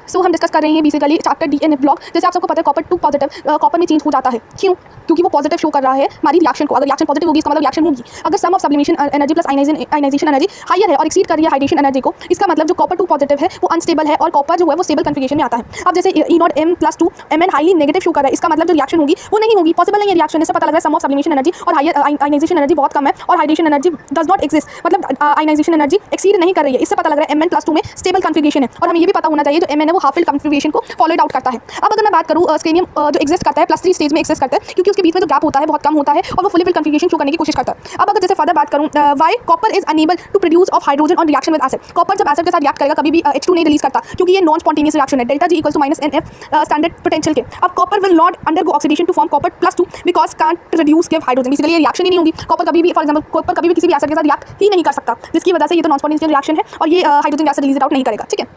सो हम डिस्कस कर रहे हैं बेसिकली चैप्टर डीएनए ब्लॉक। जैसे आप सबको पता है कॉपर 2 पॉजिटिव कॉपर में चेंज हो जाता है। क्यों? क्योंकि वो पॉजिटिव शो कर रहा है हमारी रिएक्शन को। अगर रिएक्शन पॉजिटिव होगी इसका मतलब रिएक्शन होगी। अगर sum of sublimation energy plus ionisation energy higher है और एक्सीड कर रही है हाइड्रेशन एनर्जी को, इसका मतलब जो कॉपर 2 पॉजिटिव है वो अनस्टेबल है और कॉपर जो है वो स्टेबल कन्फिगरेशन में आता है। अब जैसे E0M+2 Mn highly negative show कर रहा है, इसका मतलब जो रिएक्शन होगी वो नहीं होगी, पॉसिबल नहीं है रिएक्शन। इससे पता लग रहा है सम ऑफ सब्लिमेशन एनर्जी और हायर आयनाइजेशन एनर्जी बहुत कम है और hydration energy does not exist, मतलब आयनाइजेशन एनर्जी एक्सीड नहीं कर रही है। इससे पता लग रहा है Mn+2 में स्टेबल कन्फिगरेशन है और हमें ये भी पता होना चाहिए जो Mn है वो हाफ फिल्ड कन्फिगरेशन को फॉलोड आउट करता है। अब अगर मैं बात करूँ स्केनियम जो एक्सिस्ट करता है +3 स्टेज में एक्सिस्ट करता है क्योंकि उसके बीच में जो गैप होता है बहुत कम होता है और वो फुली फिल्ड कन्फिगरेशन शो करने की कोशिश करता है। अब अगर जैसे फर्दर बात करूँ why copper is unable to produce of hydrogen on reaction with acid. Copper जब एसिड के साथ रिएक्ट करेगा कभी भी H2 नहीं रिलीज करता क्योंकि ये नॉन स्पॉन्टेनियस रिएक्शन है। Delta G = -NF standard potential के। अब copper will not undergo oxidation to form copper +2 because can't reduce give hydrogen. Basically ये रिएक्शन ही नहीं होगी। कॉपर कभी भी फॉर एग्जांपल कॉपर कभी भी किसी भी एसिड के साथ रिएक्ट ही नहीं कर सकता, जिसकी वजह से ये तो नॉन स्पॉन्टेनियस रिएक्शन है और ये हाइड्रोजन गैस रिलीज आउट नहीं करेगा। ठीक है।